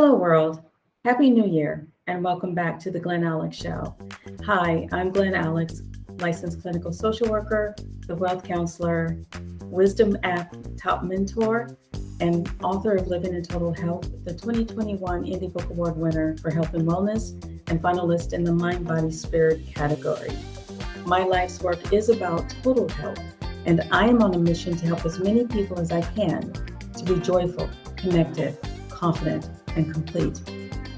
Hello, world. Happy New Year, and welcome back to the Glen Alex Show. Hi, I'm Glen Alex, licensed clinical social worker, the wealth counselor, wisdom app top mentor, and author of Living in Total Health, the 2021 Indie Book Award winner for health and wellness, and finalist in the Mind, Body, Spirit category. My life's work is about total health, and I am on a mission to help as many people as I can to be joyful, connected, confident, and complete.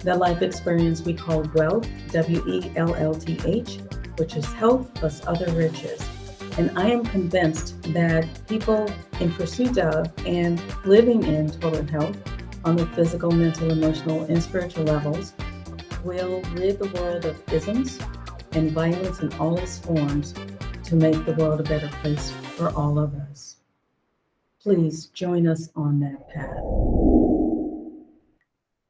The life experience we call wealth, WELLTH, which is health plus other riches. And I am convinced that people in pursuit of and living in total health on the physical, mental, emotional, and spiritual levels will rid the world of isms and violence in all its forms to make the world a better place for all of us. Please join us on that path.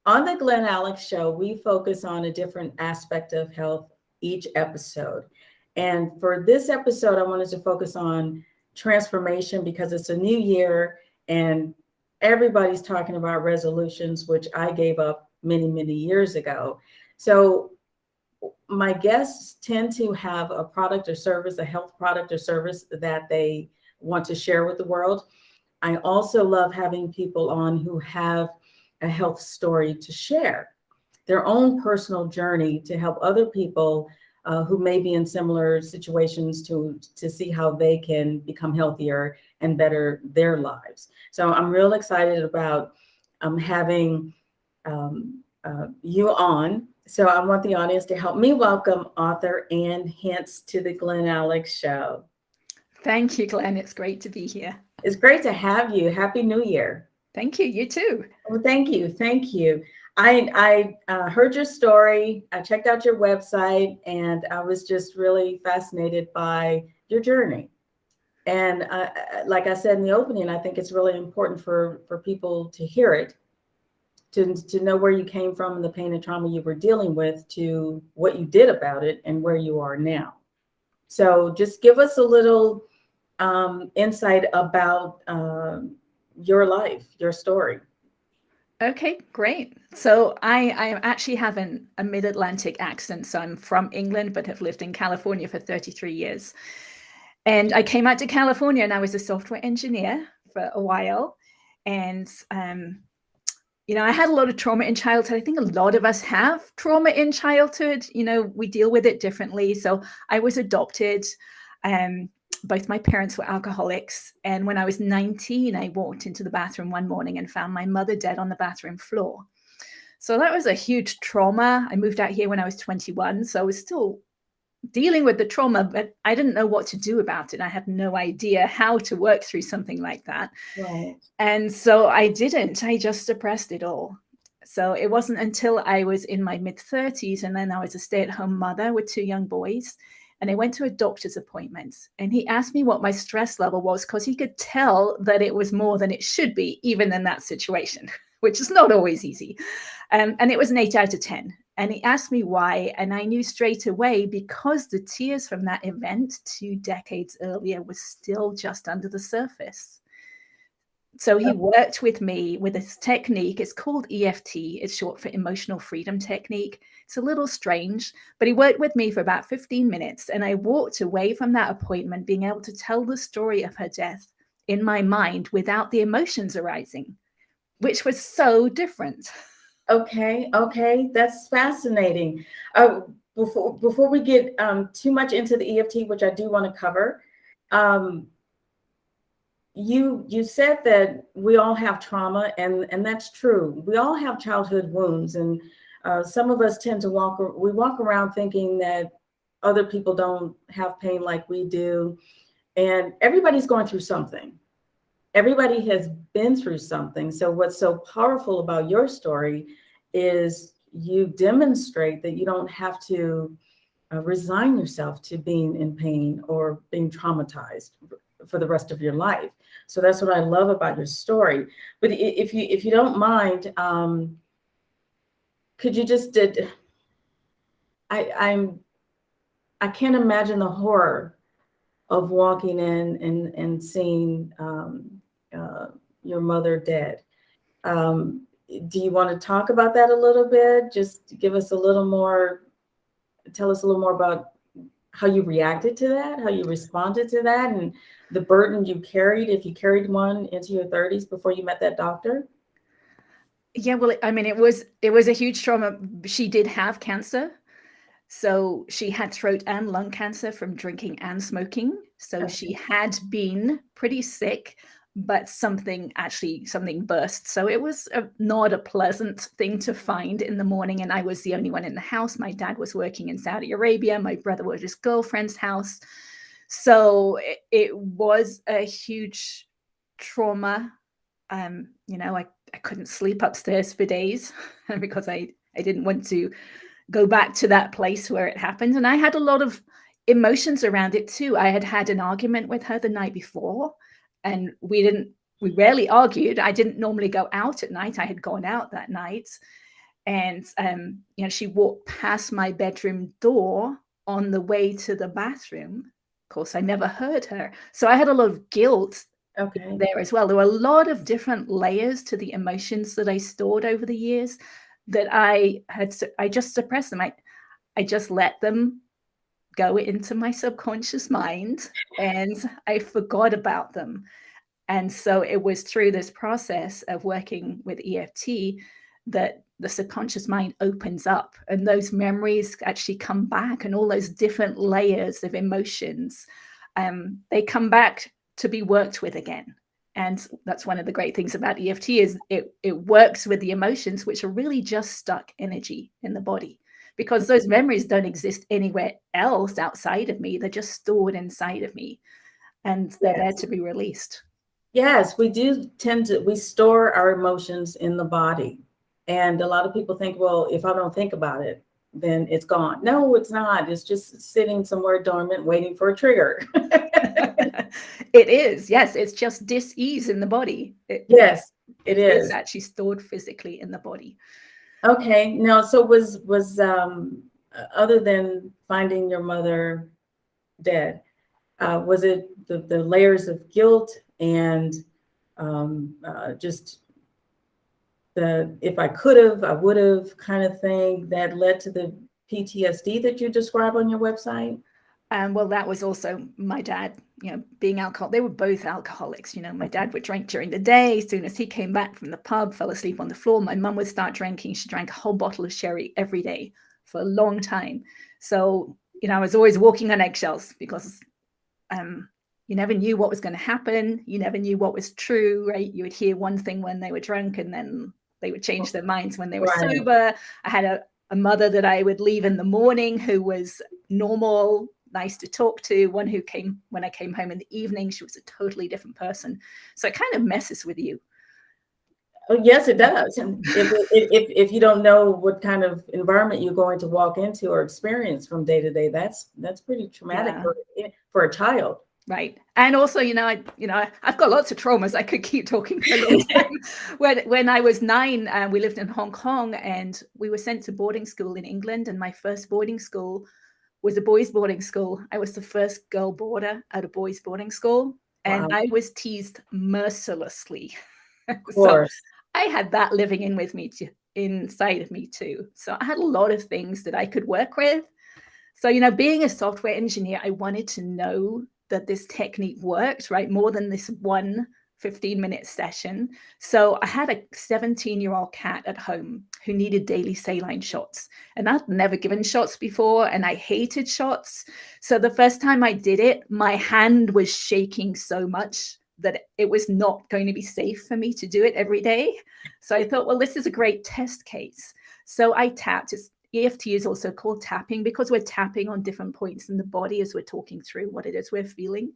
On the Glen Alex Show, we focus on a different aspect of health each episode. And for this episode, I wanted to focus on transformation because it's a new year and everybody's talking about resolutions, which I gave up many, many years ago. So my guests tend to have a product or service, a health product or service that they want to share with the world. I also love having people on who have a health story to share, their own personal journey to help other people who may be in similar situations to see how they can become healthier and better their lives. So I'm real excited about having you on. So I want the audience to help me welcome author Ann Hince to the Glen Alex Show. Thank you, Glen. It's great to be here. It's great to have you. Happy New Year. Thank you. You too. Well, thank you. Thank you. I heard your story. I checked out your website, and I was just really fascinated by your journey. And like I said in the opening, I think it's really important for people to hear it, to know where you came from and the pain and trauma you were dealing with, to what you did about it and where you are now. So just give us a little insight about your life, your story. Okay, great. So I actually have a mid-Atlantic accent. So I'm from England, but have lived in California for 33 years. And I came out to California and I was a software engineer for a while. And, I had a lot of trauma in childhood. I think a lot of us have trauma in childhood. We deal with it differently. So I was adopted. Both my parents were alcoholics. And when I was 19, I walked into the bathroom one morning and found my mother dead on the bathroom floor. So that was a huge trauma. I moved out here when I was 21. So I was still dealing with the trauma, but I didn't know what to do about it. I had no idea how to work through something like that. Right. And so I didn't. I just suppressed it all. So it wasn't until I was in my mid-30s, and then I was a stay-at-home mother with 2 young boys. And I went to a doctor's appointment and he asked me what my stress level was because he could tell that it was more than it should be, even in that situation, which is not always easy. And it was an 8 out of 10. And he asked me why. And I knew straight away because the tears from that event 2 decades earlier was still just under the surface. So he worked with me with this technique. It's called EFT. It's short for emotional freedom technique. It's a little strange, but he worked with me for about 15 minutes. And I walked away from that appointment being able to tell the story of her death in my mind without the emotions arising, which was so different. Okay. That's fascinating. Before we get too much into the EFT, which I do want to cover, you said that we all have trauma, and that's true. We all have childhood wounds, and some of us tend to walk around thinking that other people don't have pain like we do. And everybody's going through something. Everybody has been through something. So what's so powerful about your story is you demonstrate that you don't have to resign yourself to being in pain or being traumatized for the rest of your life. So that's what I love about your story. But if you don't mind, could you just I can't imagine the horror of walking in and seeing your mother dead. do you want to talk about that a little bit? Just give us a little more, tell us a little more about how you reacted to that, how you responded to that, and the burden you carried, if you carried one into your 30s before you met that doctor? Yeah, well, I mean, it was a huge trauma. She did have cancer. So she had throat and lung cancer from drinking and smoking. So she Okay. had been pretty sick, but something burst. So it was not a pleasant thing to find in the morning. And I was the only one in the house. My dad was working in Saudi Arabia. My brother was at his girlfriend's house. So it was a huge trauma. I couldn't sleep upstairs for days because I didn't want to go back to that place where it happened. And I had a lot of emotions around it too. I had an argument with her the night before, and we rarely argued. I didn't normally go out at night. I had gone out that night. And she walked past my bedroom door on the way to the bathroom. Of course, I never heard her. So I had a lot of guilt Okay. there as well. There were a lot of different layers to the emotions that I stored over the years that I just suppressed them. I just let them go into my subconscious mind and I forgot about them. And so it was through this process of working with EFT that the subconscious mind opens up and those memories actually come back, and all those different layers of emotions, they come back to be worked with again. And that's one of the great things about EFT is it works with the emotions, which are really just stuck energy in the body, because those memories don't exist anywhere else outside of me. They're just stored inside of me, and they're there to be released. Yes, we do we store our emotions in the body. And a lot of people think, well, if I don't think about it, then it's gone. No, it's not. It's just sitting somewhere dormant, waiting for a trigger. It is, yes. It's just dis-ease in the body. Yes, it is is. actually stored physically in the body. Okay. Now, so was other than finding your mother dead, was it the layers of guilt and just the if I could have, I would have kind of thing that led to the PTSD that you describe on your website? Well, that was also my dad, being alcohol. They were both alcoholics. My dad would drink during the day. As soon as he came back from the pub, fell asleep on the floor. My mum would start drinking. She drank a whole bottle of sherry every day for a long time. So, I was always walking on eggshells because you never knew what was going to happen. You never knew what was true, right? You would hear one thing when they were drunk and then they would change their minds when they were Right. sober. I had a mother that I would leave in the morning who was normal, nice to talk to. One who came when I came home in the evening, she was a totally different person. So it kind of messes with you. Oh, yes, it does. And if you don't know what kind of environment you're going to walk into or experience from day to day, that's pretty traumatic for a child. Right. And also, I've got lots of traumas. I could keep talking for a long time. When I was 9, we lived in Hong Kong and we were sent to boarding school in England. And my first boarding school was a boys' boarding school. I was the first girl boarder at a boys' boarding school. And Wow. I was teased mercilessly. Of So course. I had that living inside of me too. So I had a lot of things that I could work with. So, being a software engineer, I wanted to know that this technique worked, right? More than this one 15-minute session. So I had a 17-year-old cat at home who needed daily saline shots. And I'd never given shots before, and I hated shots. So the first time I did it, my hand was shaking so much that it was not going to be safe for me to do it every day. So I thought, well, this is a great test case. So I tapped. EFT is also called tapping because we're tapping on different points in the body as we're talking through what it is we're feeling.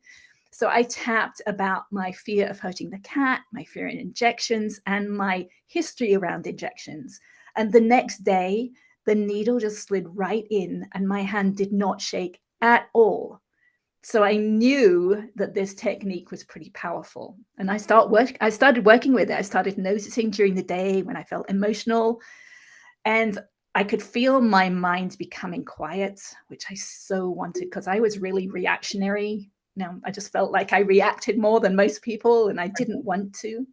So I tapped about my fear of hurting the cat, my fear in injections, and my history around injections. And the next day, the needle just slid right in and my hand did not shake at all. So I knew that this technique was pretty powerful. And I started working with it. I started noticing during the day when I felt emotional. And I could feel my mind becoming quiet, which I so wanted because I was really reactionary. I just felt like I reacted more than most people and I didn't want to.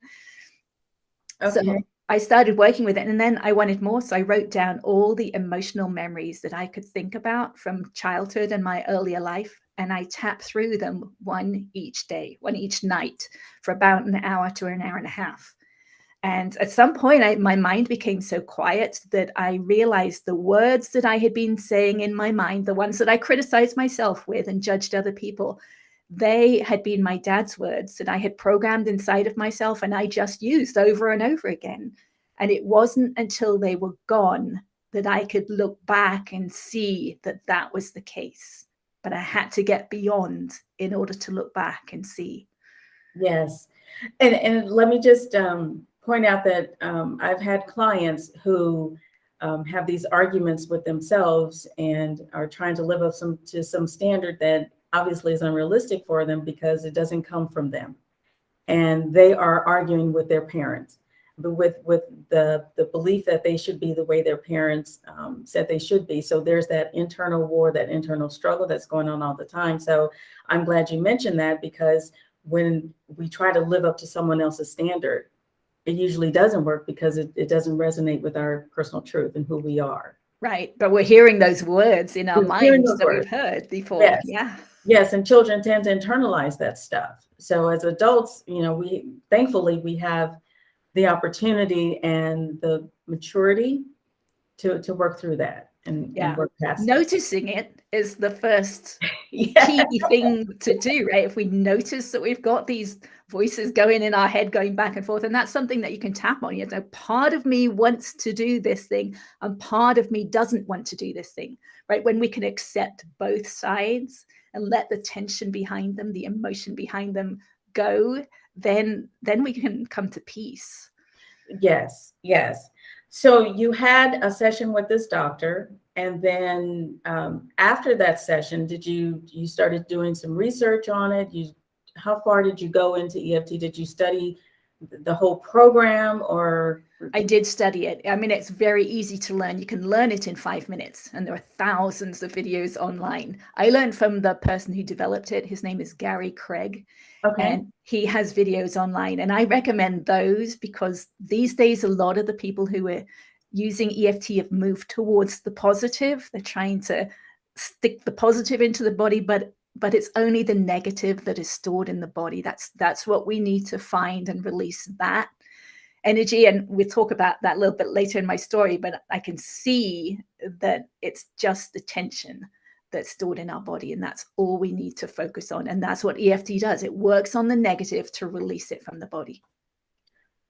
Okay. I started working with it, and then I wanted more. So I wrote down all the emotional memories that I could think about from childhood and my earlier life. And I tapped through them one each day, one each night for about an hour to an hour and a half. And at some point, my mind became so quiet that I realized the words that I had been saying in my mind, the ones that I criticized myself with and judged other people, they had been my dad's words that I had programmed inside of myself and I just used over and over again. And it wasn't until they were gone that I could look back and see that that was the case. But I had to get beyond in order to look back and see. Yes. And let me just point out that I've had clients who have these arguments with themselves and are trying to live up to some standard that obviously is unrealistic for them because it doesn't come from them. And they are arguing with their parents, but with the belief that they should be the way their parents said they should be. So there's that internal war, that internal struggle that's going on all the time. So I'm glad you mentioned that, because when we try to live up to someone else's standard, it usually doesn't work because it doesn't resonate with our personal truth and who we are. Right. But we're hearing those words in our minds that we've heard before. Yes. Yeah. Yes. And children tend to internalize that stuff. So as adults, we thankfully we have the opportunity and the maturity to work through that and work past noticing it is the first yeah. key thing to do, right? If we notice that we've got these voices going in our head, going back and forth, and that's something that you can tap on. Part of me wants to do this thing and part of me doesn't want to do this thing, right? When we can accept both sides and let the tension behind them, the emotion behind them go, then we can come to peace. Yes. So you had a session with this doctor, and then after that session, did you started doing some research on it? How far did you go into EFT? Did you study the whole program, or? I did study it. I mean, it's very easy to learn. You can learn it in 5 minutes, and there are thousands of videos online. I learned from the person who developed it. His name is Gary Craig. Okay. And he has videos online, and I recommend those because these days a lot of the people who are using EFT have moved towards the positive. They're trying to stick the positive into the body, but it's only the negative that is stored in the body. That's what we need to find and release that energy. And we'll talk about that a little bit later in my story, but I can see that it's just the tension that's stored in our body, and that's all we need to focus on. And that's what EFT does. It works on the negative to release it from the body.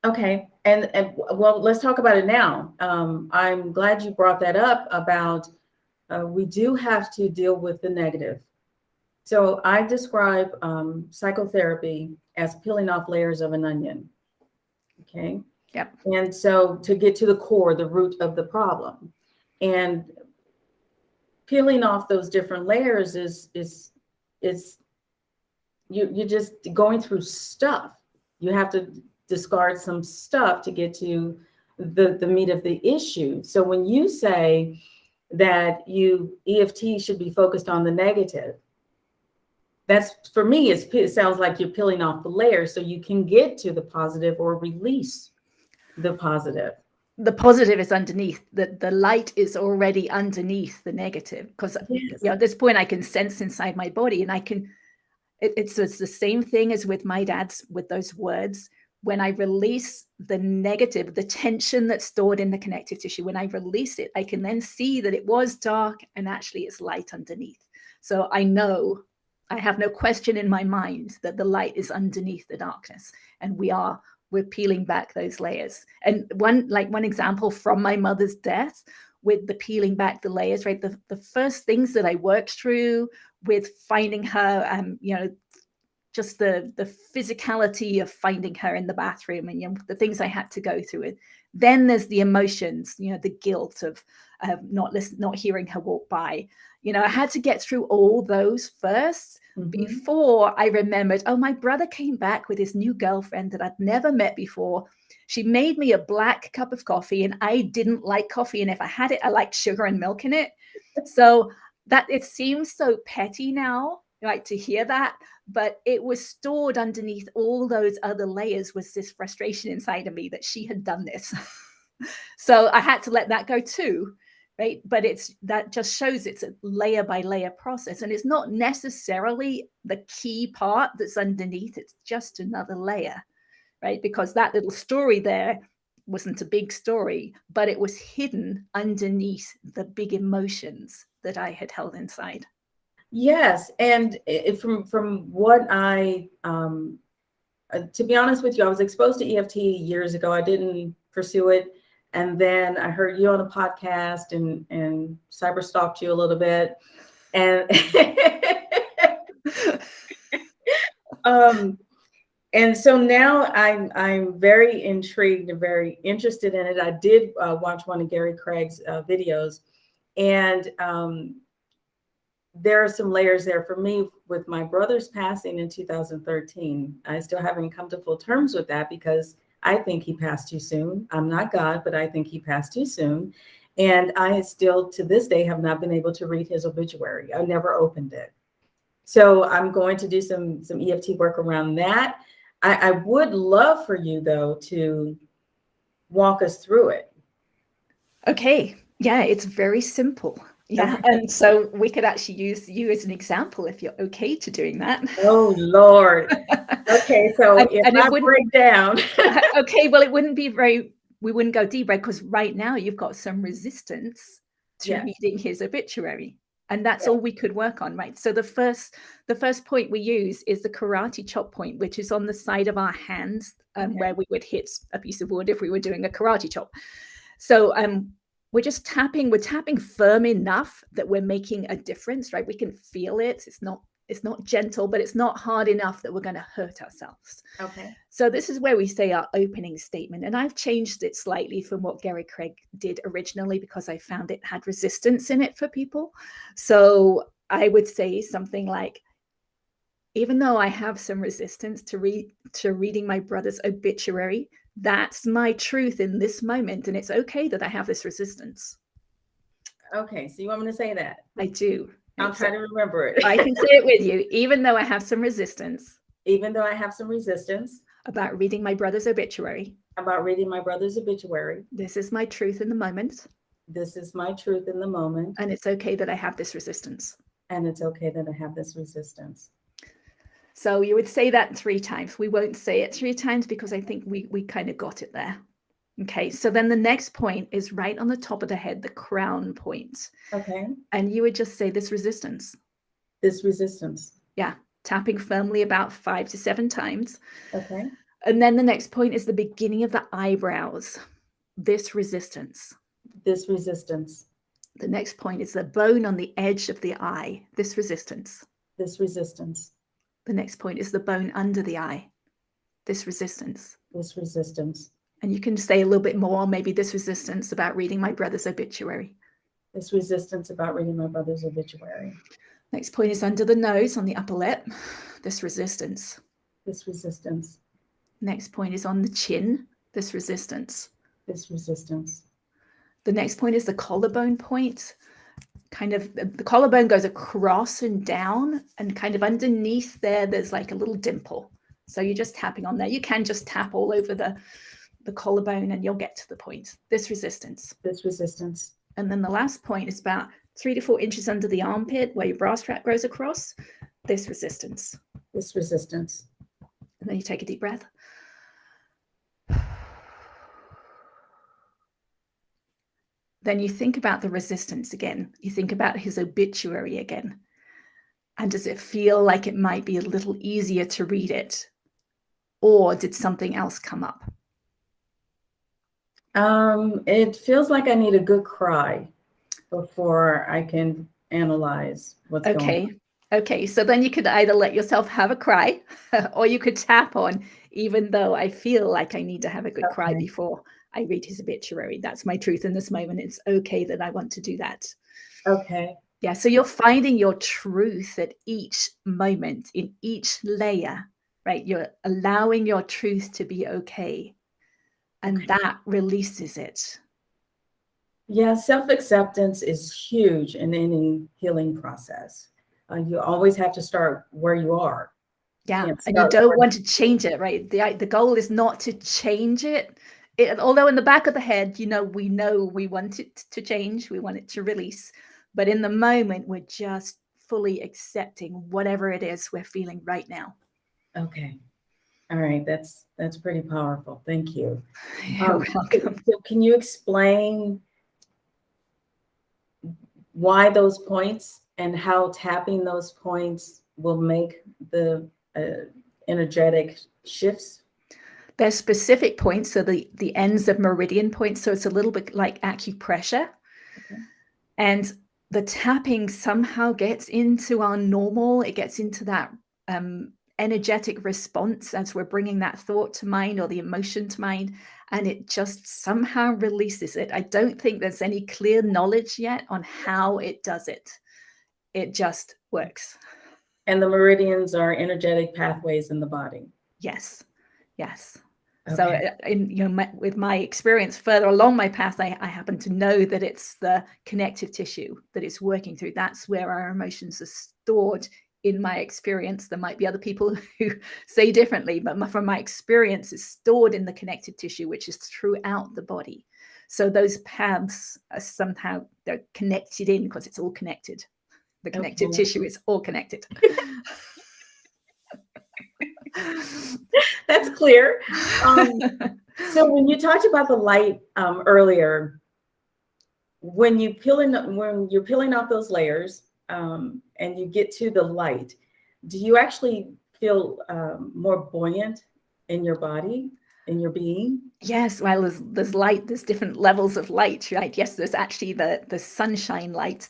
Okay. And well, let's talk about it now. I'm glad you brought that up about we do have to deal with the negative. So I describe psychotherapy as peeling off layers of an onion. Okay. Yep. And so to get to the core, the root of the problem, and peeling off those different layers is you're just going through stuff. You have to discard some stuff to get to the meat of the issue. So when you say that EFT should be focused on the negative, that's, for me, it sounds like you're peeling off the layers so you can get to the positive or release the positive. The positive is underneath. The light is already underneath the negative, because at this point I can sense inside my body, and it's the same thing as with my dad's, with those words. When I release the negative, the tension that's stored in the connective tissue, when I release it, I can then see that it was dark and actually it's light underneath. So I know, I have no question in my mind that the light is underneath the darkness, and we're peeling back those layers. And one example from my mother's death, with the peeling back the layers, right? The first things that I worked through with finding her, just the physicality of finding her in the bathroom, and the things I had to go through it. Then there's the emotions, the guilt of not hearing her walk by. I had to get through all those first before I remembered, oh, my brother came back with his new girlfriend that I'd never met before. She made me a black cup of coffee, and I didn't like coffee. And if I had it, I liked sugar and milk in it. So that it seems so petty now, like, to hear that. but it was stored underneath all those other layers, was this frustration inside of me that she had done this. So I had to let that go too, right? But that just shows it's a layer by layer process, and it's not necessarily the key part that's underneath. It's just another layer, right? Because that little story there wasn't a big story, but it was hidden underneath the big emotions that I had held inside. Yes, and from what to be honest with you, I was exposed to EFT years ago. I didn't pursue it, and then I heard you on a podcast and cyber stalked you a little bit, and and so now I'm very intrigued and very interested in it. I did watch one of Gary Craig's videos, and there are some layers there for me with my brother's passing in 2013. I still haven't come to full terms with that because I think he passed too soon. I'm not God, but I think he passed too soon. And I still, to this day, have not been able to read his obituary. I never opened it. So I'm going to do some EFT work around that. I would love for you, though, to walk us through it. Okay. Yeah, it's very simple. Yeah. Okay. And so we could actually use you as an example if you're okay to doing that. Oh, Lord. Okay. So if I break down. Okay. Well, we wouldn't go deep, right? Because right now you've got some resistance to reading his obituary. And that's all we could work on, right? So the first point we use is the karate chop point, which is on the side of our hands, where we would hit a piece of wood if we were doing a karate chop. So we're just tapping. We're tapping firm enough that we're making a difference, right? We can feel it. It's not gentle, but it's not hard enough that we're going to hurt ourselves. Okay. So this is where we say our opening statement. And I've changed it slightly from what Gary Craig did originally because I found it had resistance in it for people. So I would say something like, even though I have some resistance to reading my brother's obituary, that's my truth in this moment. And it's okay that I have this resistance. Okay. So you want me to say that? I do. I'll try to remember it. I can say it with you. Even though I have some resistance. Even though I have some resistance. About reading my brother's obituary. About reading my brother's obituary. This is my truth in the moment. This is my truth in the moment. And it's okay that I have this resistance. And it's okay that I have this resistance. So you would say that 3 times. We won't say it 3 times because I think we kind of got it there. Okay, so then the next point is right on the top of the head, the crown point. Okay. And you would just say this resistance. This resistance. Yeah, tapping firmly about 5 to 7 times. Okay. And then the next point is the beginning of the eyebrows. This resistance. This resistance. The next point is the bone on the edge of the eye. This resistance. This resistance. The next point is the bone under the eye. This resistance. This resistance. And you can say a little bit more, maybe this resistance about reading my brother's obituary. This resistance about reading my brother's obituary. Next point is under the nose on the upper lip. This resistance. This resistance. Next point is on the chin. This resistance. This resistance. The next point is the collarbone point. Kind of the collarbone goes across and down, and kind of underneath there's like a little dimple. So you're just tapping on there. You can just tap all over the collarbone and you'll get to the point. This resistance. This resistance. And then the last point is about 3 to 4 inches under the armpit where your bra strap goes across. This resistance. This resistance. And then you take a deep breath. Then you think about the resistance again. You think about his obituary again. And does it feel like it might be a little easier to read it? Or did something else come up? It feels like I need a good cry before I can analyze what's going on. Okay, so then you could either let yourself have a cry or you could tap on, even though I feel like I need to have a good cry before I read his obituary. That's my truth in this moment. It's okay that I want to do that. Okay. Yeah, so you're finding your truth at each moment, in each layer, right? You're allowing your truth to be okay. And that releases it. Yeah, self-acceptance is huge in any healing process. You always have to start where you are. Yeah, can't and you start don't with. want to change it, right? The goal is not to change it. Although in the back of the head, we know we want it to change, we want it to release, but in the moment, we're just fully accepting whatever it is we're feeling right now. Okay. All right. That's pretty powerful. Thank you. You're welcome. So can you explain why those points and how tapping those points will make the energetic shifts? There's specific points, so the ends of meridian points, so it's a little bit like acupressure. Okay. And the tapping somehow gets into our normal, it gets into that energetic response as we're bringing that thought to mind or the emotion to mind, and it just somehow releases it. I don't think there's any clear knowledge yet on how it does it. It just works. And the meridians are energetic pathways in the body. Yes. Okay. So with my experience further along my path, I happen to know that it's the connective tissue that it's working through. That's where our emotions are stored. In my experience, there might be other people who say differently, but from my experience, it's stored in the connective tissue, which is throughout the body. So those paths are somehow, they're connected in because it's all connected. The connective tissue is all connected. That's clear. So when you talked about the light earlier, when you're peeling off those layers and you get to the light, do you actually feel more buoyant in your body, in your being? Yes, well, there's light, there's different levels of light, right? Yes, there's actually the sunshine light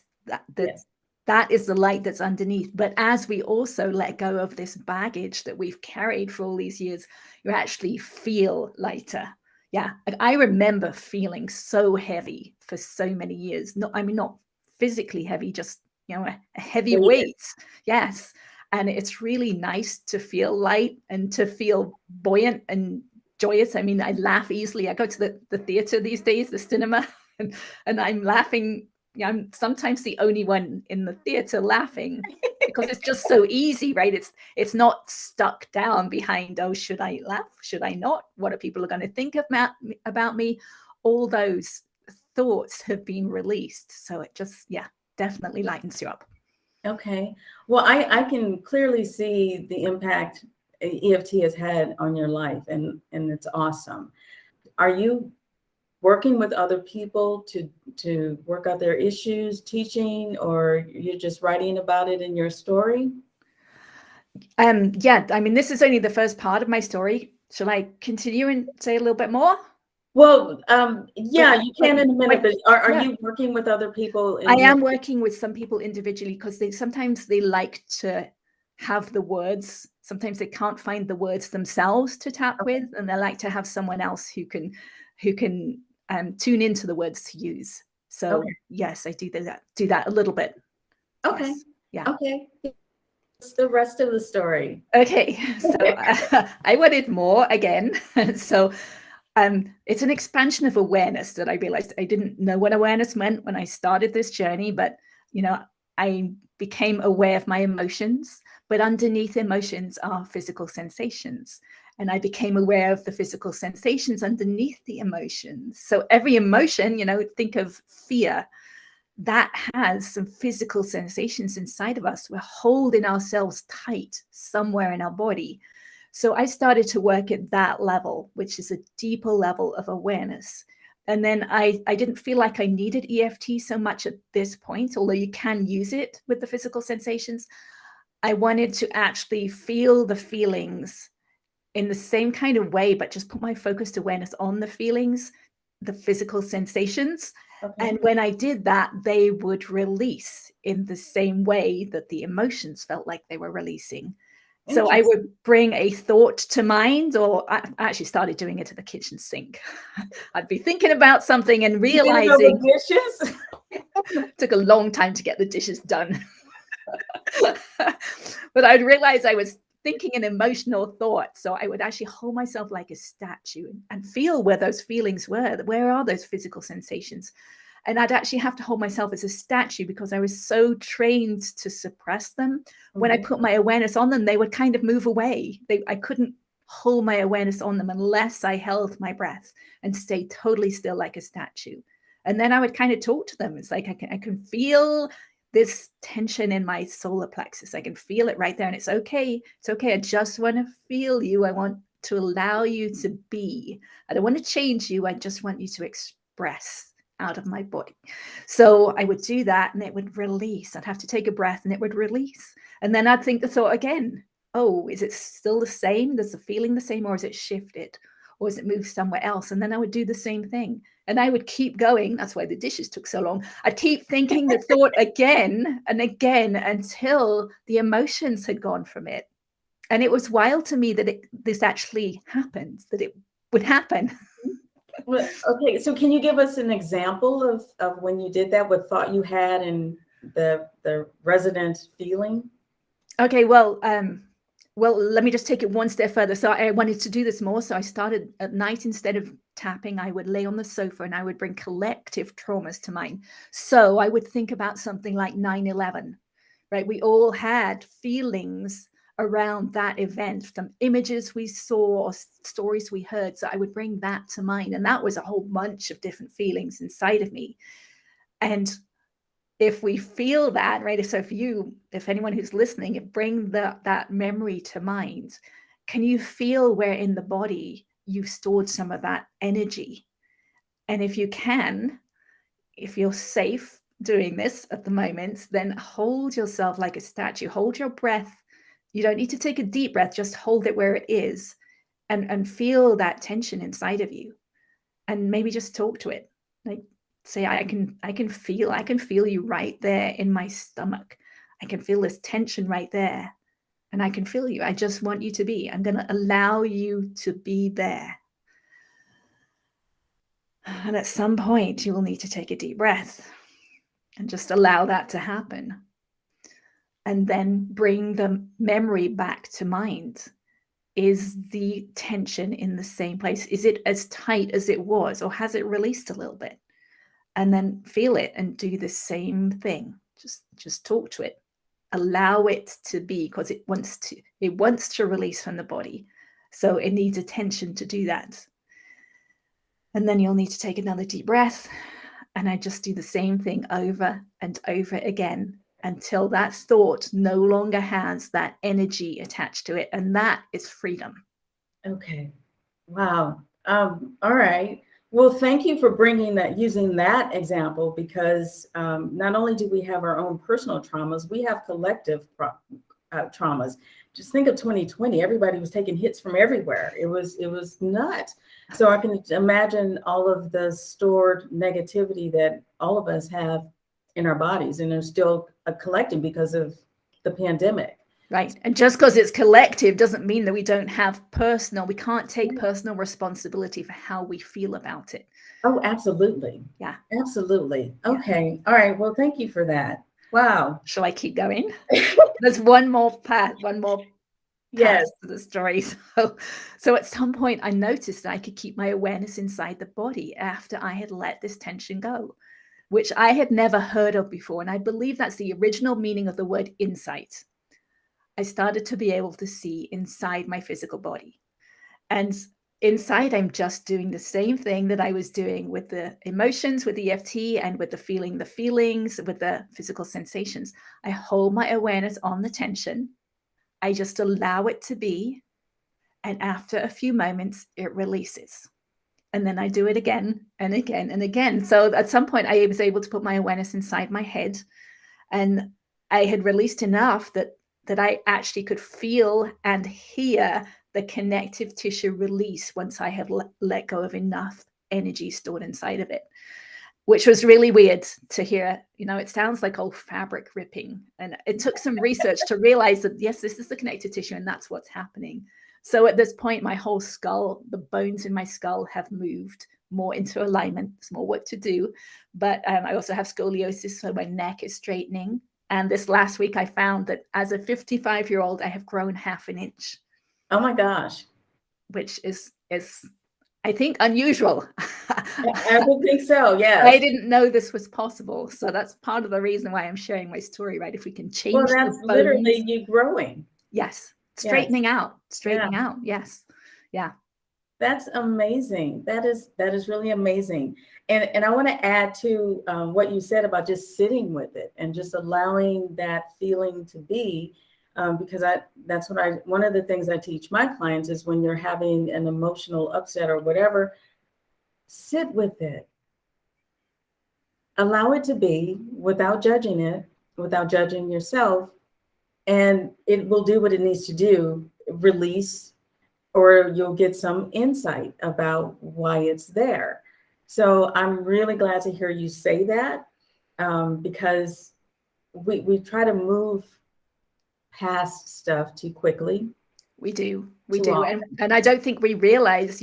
Yes. that is the light that's underneath. But as we also let go of this baggage that we've carried for all these years, you actually feel lighter. Yeah, I remember feeling so heavy for so many years. Not physically heavy, just a heavy weight. Yes, and it's really nice to feel light and to feel buoyant and joyous. I mean, I laugh easily. I go to the theater these days, the cinema, and I'm laughing. I'm sometimes the only one in the theater laughing because it's just so easy, right? It's not stuck down behind, oh, should I laugh? Should I not? What are people going to think about me? All those thoughts have been released. So it just, definitely lightens you up. Okay. Well, I can clearly see the impact EFT has had on your life, and it's awesome. Are you working with other people to work out their issues, teaching, or you're just writing about it in your story? Yeah, I mean, this is only the first part of my story. Shall I continue and say a little bit more? Well, yeah, you can in a minute, but are you working with other people? I am working with some people individually because sometimes they like to have the words. Sometimes they can't find the words themselves to tap with, and they like to have someone else who can tune into the words to use. So yes, I do that a little bit. Okay. Yes. Yeah. Okay. What's the rest of the story? Okay. So I wanted more again. So it's an expansion of awareness that I realized I didn't know what awareness meant when I started this journey, but I became aware of my emotions, but underneath emotions are physical sensations. And I became aware of the physical sensations underneath the emotions. So every emotion, think of fear, that has some physical sensations inside of us. We're holding ourselves tight somewhere in our body. So I started to work at that level, which is a deeper level of awareness. And then I didn't feel like I needed EFT so much at this point, although you can use it with the physical sensations. I wanted to actually feel the feelings in the same kind of way, but just put my focused awareness on the feelings, the physical sensations. Okay. And when I did that, they would release in the same way that the emotions felt like they were releasing. So I would bring a thought to mind, or I actually started doing it at the kitchen sink. I'd be thinking about something and realizing dishes. It took a long time to get the dishes done. But I'd realize I was thinking an emotional thought. So I would actually hold myself like a statue and feel where those feelings were. Where are those physical sensations? And I'd actually have to hold myself as a statue because I was so trained to suppress them. When I put my awareness on them, they would kind of move away. I couldn't hold my awareness on them unless I held my breath and stayed totally still like a statue. And then I would kind of talk to them. It's like I can feel this tension in my solar plexus. I can feel it right there. And it's okay. It's okay. I just want to feel you. I want to allow you to be. I don't want to change you. I just want you to express out of my body. So I would do that and it would release. I'd have to take a breath and it would release. And then I'd think the thought again, oh, is it still the same? Does the feeling the same, or is it shifted? Or is it moved somewhere else? And then I would do the same thing. And I would keep going. That's why the dishes took so long. I'd keep thinking the thought again and again until the emotions had gone from it. And it was wild to me that this actually happened, that it would happen. Well, okay, so can you give us an example of when you did that, what thought you had and the resident feeling? Okay, well, let me just take it one step further. So I wanted to do this more. So I started at night, instead of tapping, I would lay on the sofa and I would bring collective traumas to mind. So I would think about something like 9/11, right? We all had feelings around that event, from images we saw or stories we heard. So I would bring that to mind. And that was a whole bunch of different feelings inside of me. And if we feel that, right? So if anyone who's listening, bring that memory to mind, can you feel where in the body you've stored some of that energy? And if you can, if you're safe doing this at the moment, then hold yourself like a statue, hold your breath. You don't need to take a deep breath, just hold it where it is and feel that tension inside of you. And maybe just talk to it. Like, say, I can feel you right there in my stomach. I can feel this tension right there. And I can feel you. I just want you to be. I'm going to allow you to be there. And at some point, you will need to take a deep breath and just allow that to happen. And then bring the memory back to mind. Is the tension in the same place? Is it as tight as it was, or has it released a little bit? And then feel it and do the same thing. Just talk to it. Allow it to be, because it wants to release from the body. So it needs attention to do that. And then you'll need to take another deep breath. And I just do the same thing over and over again until that thought no longer has that energy attached to it. And that is freedom. Okay. Wow. All right. Well, thank you for using that example, because not only do we have our own personal traumas, we have collective traumas. Just think of 2020. Everybody was taking hits from everywhere. It was nuts. So I can imagine all of the stored negativity that all of us have in our bodies, and they're still collecting because of the pandemic. Right. And just because it's collective doesn't mean that we can't take personal responsibility for how we feel about it. Oh, absolutely. Yeah. Absolutely. Okay. Yeah. All right. Well, thank you for that. Wow. Shall I keep going? There's one more path yes. to the story. So at some point I noticed that I could keep my awareness inside the body after I had let this tension go, which I had never heard of before. And I believe that's the original meaning of the word insight. I started to be able to see inside my physical body. And inside, I'm just doing the same thing that I was doing with the emotions, with the EFT, and with the feelings, with the physical sensations. I hold my awareness on the tension. I just allow it to be. And after a few moments, it releases. And then I do it again and again and again. So at some point, I was able to put my awareness inside my head. And I had released enough that I actually could feel and hear the connective tissue release once I had let go of enough energy stored inside of it, which was really weird to hear. It sounds like old fabric ripping. And it took some research to realize that, yes, this is the connective tissue and that's what's happening. So at this point, my whole skull, the bones in my skull have moved more into alignment. There's more work to do. But I also have scoliosis, so my neck is straightening. And this last week, I found that as a 55-year-old, I have grown 1/2 inch. Oh my gosh. Which is I think, unusual. I would think so. I Yes. didn't know this was possible. So that's part of the reason why I'm sharing my story, right? If we can Well, change the that's bones. literally you growing. Yes. Yes. Straightening out. Yeah. Straightening out. Yes. Yeah. That's amazing. That is really amazing. And I want to add to what you said about just sitting with it and just allowing that feeling to be, because that's what one of the things I teach my clients is when you're having an emotional upset or whatever, sit with it, allow it to be without judging it, without judging yourself, and it will do what it needs to do, release, or you'll get some insight about why it's there. So I'm really glad to hear you say that, because we try to move past stuff too quickly, We do. We too do. often. And I don't think we realize,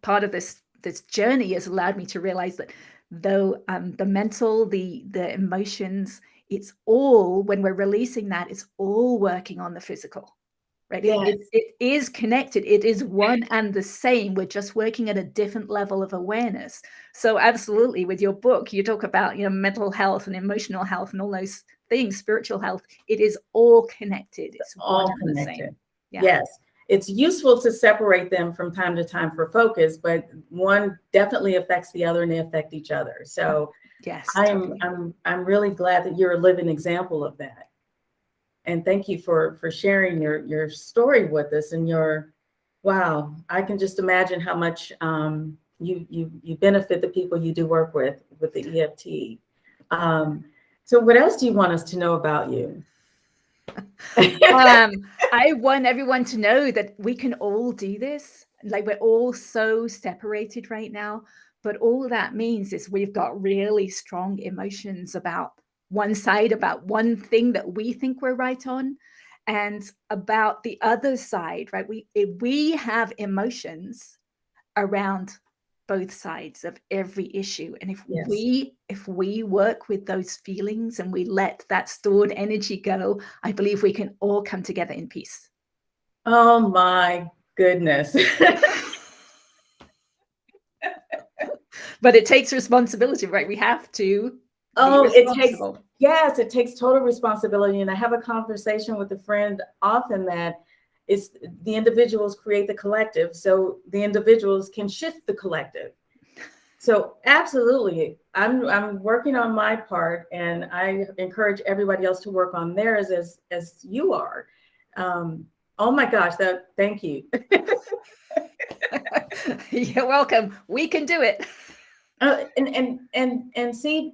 part of this journey has allowed me to realize that though the mental, the emotions, it's all, when we're releasing that, it's all working on the physical. Right? Yes. It is connected. It is one and the same. We're just working at a different level of awareness. So absolutely, with your book, you talk about, mental health and emotional health and all those things, spiritual health. It is all connected. It's one All and the connected. same. Yeah. Yes. It's useful to separate them from time to time for focus, but one definitely affects the other and they affect each other. So Yes. I'm Totally. I'm really glad that you're a living example of that. And thank you for sharing your story with us and wow, I can just imagine how much you benefit the people you do work with the EFT. So what else do you want us to know about you? I want everyone to know that we can all do this. Like, we're all so separated right now, but all that means is we've got really strong emotions about one side, about one thing that we think we're right on, and about the other side, right? We have emotions around both sides of every issue, and Yes. if we work with those feelings and we let that stored energy go, I believe we can all come together in peace. Oh my goodness. But it takes responsibility, right? We have to be It responsible. takes total responsibility. And I have a conversation with a friend often that it's the individuals create the collective, so the individuals can shift the collective. So absolutely, I'm working on my part, and I encourage everybody else to work on theirs as you are. Oh my gosh, thank you. You're welcome. We can do it. And see,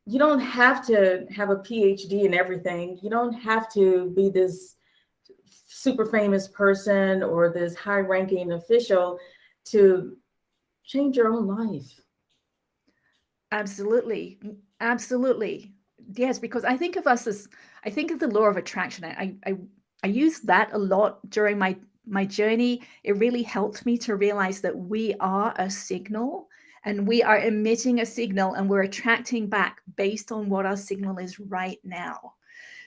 you don't have to have a PhD in everything. You don't have to be this super famous person or this high-ranking official to change your own life. Absolutely. Absolutely. Yes, because I think of the law of attraction. I use that a lot during my journey. It really helped me to realize that we are a signal, and we are emitting a signal, and we're attracting back based on what our signal is right now.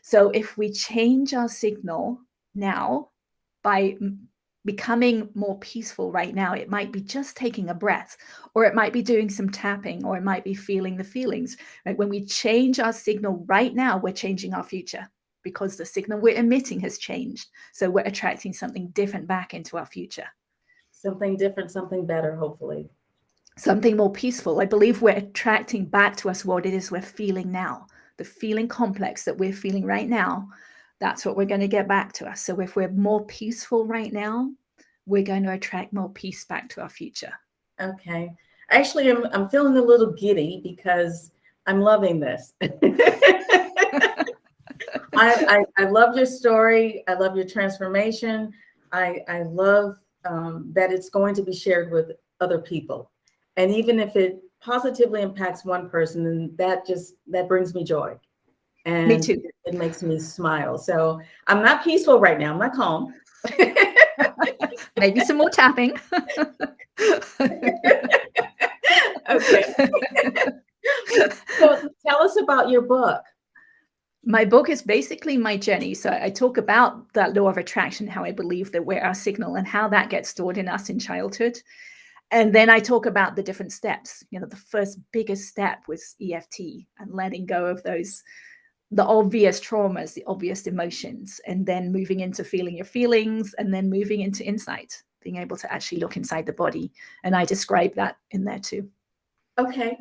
So if we change our signal now by becoming more peaceful right now, it might be just taking a breath, or it might be doing some tapping, or it might be feeling the feelings. Right? When we change our signal right now, we're changing our future, because the signal we're emitting has changed. So we're attracting something different back into our future. Something different, something better, hopefully. Something more peaceful. I believe we're attracting back to us what it is we're feeling now. The feeling complex that we're feeling right now, that's what we're going to get back to us. So if we're more peaceful right now, we're going to attract more peace back to our future. Okay. Actually, I'm feeling a little giddy because I'm loving this. I love your story. I love your transformation. I love that it's going to be shared with other people. And even if it positively impacts one person, then that brings me joy. And Me too. it makes me smile. So I'm not peaceful right now. I'm not calm. Maybe some more tapping. Okay. So tell us about your book. My book is basically my journey. So I talk about that law of attraction, how I believe that we're our signal, and how that gets stored in us in childhood. And then I talk about the different steps. The first biggest step was EFT and letting go of those, the obvious traumas, the obvious emotions, and then moving into feeling your feelings, and then moving into insight, being able to actually look inside the body. And I describe that in there too. Okay.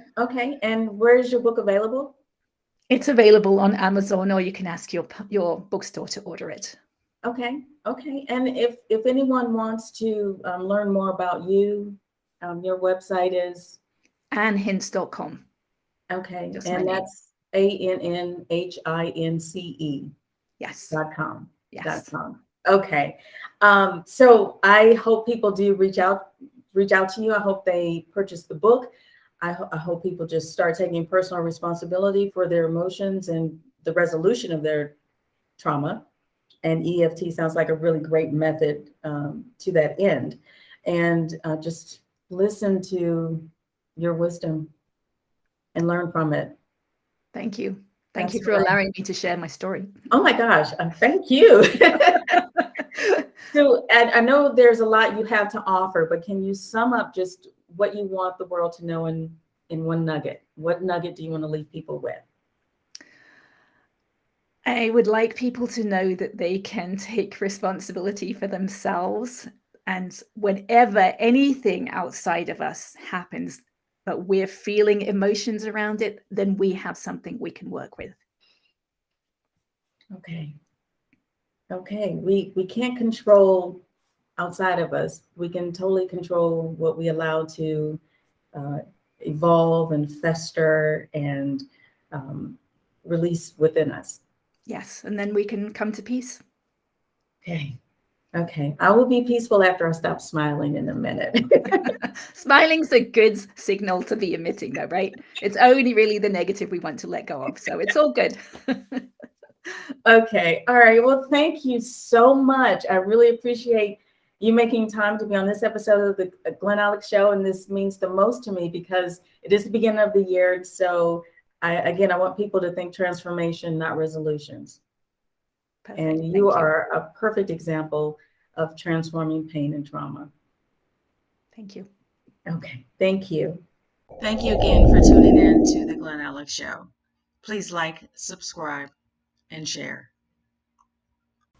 And where is your book available? It's available on Amazon, or you can ask your bookstore to order it. Okay. And if anyone wants to learn more about you, your website is AnnHince.com. Okay. Just And that's ANNHINCE. Yes. .com. Yes. .com. Okay. So I hope people do reach out to you. I hope they purchase the book. I hope people just start taking personal responsibility for their emotions and the resolution of their trauma. And EFT sounds like a really great method to that end. And just listen to your wisdom and learn from it. Thank you. Thank you for allowing me to share my story. Oh my gosh, thank you. So, and I know there's a lot you have to offer, but can you sum up just what you want the world to know in one nugget? What nugget do you want to leave people with? I would like people to know that they can take responsibility for themselves. And whenever anything outside of us happens, but we're feeling emotions around it, then we have something we can work with. Okay. We can't control outside of us. We can totally control what we allow to evolve and fester and release within us. Yes, and then we can come to peace. Okay. I will be peaceful after I stop smiling in a minute. Smiling's a good signal to be emitting, though, right? It's only really the negative we want to let go of, so it's all good. Okay. All right. Well, thank you so much. I really appreciate you making time to be on this episode of the Glen Alex Show. And this means the most to me because it is the beginning of the year. So I want people to think transformation, not resolutions. Perfect. And you are a perfect example of transforming pain and trauma. Thank you. Okay. Thank you. Thank you again for tuning in to the Glen Alex Show. Please like, subscribe, and share.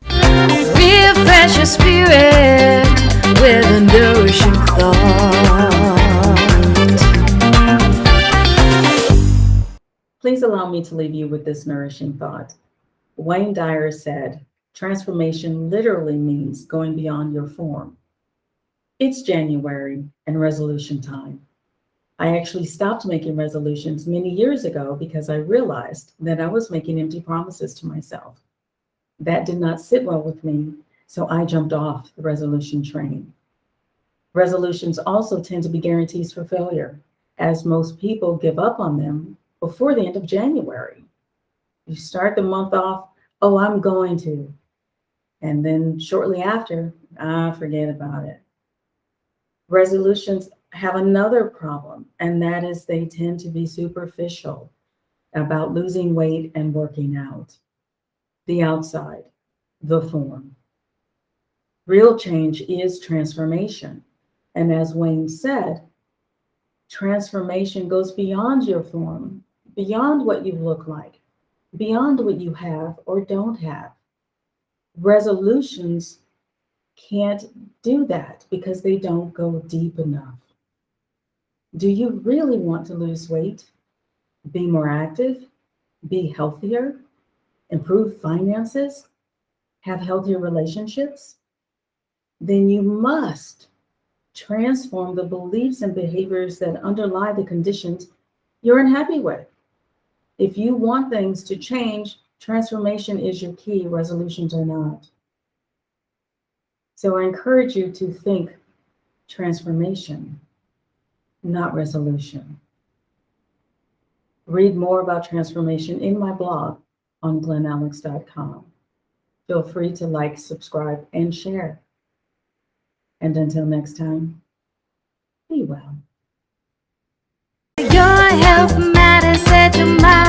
Refresh your spirit with a nourishing thought. Please allow me to leave you with this nourishing thought. Wayne Dyer said, transformation literally means going beyond your form. It's January and resolution time. I actually stopped making resolutions many years ago because I realized that I was making empty promises to myself. That did not sit well with me, so I jumped off the resolution train. Resolutions also tend to be guarantees for failure, as most people give up on them before the end of January. You start the month off, oh, I'm going to. And then shortly after, forget about it. Resolutions have another problem, and that is they tend to be superficial about losing weight and working out. The outside, the form. Real change is transformation. And as Wayne said, transformation goes beyond your form, beyond what you look like, beyond what you have or don't have. Resolutions can't do that because they don't go deep enough. Do you really want to lose weight, be more active, be healthier, improve finances, have healthier relationships? Then you must transform the beliefs and behaviors that underlie the conditions you're unhappy with. If you want things to change, transformation is your key, resolutions are not. So I encourage you to think transformation, not resolution. Read more about transformation in my blog on glenalex.com. Feel free to like, subscribe, and share. And until next time, be well. Your health matters, set your mind.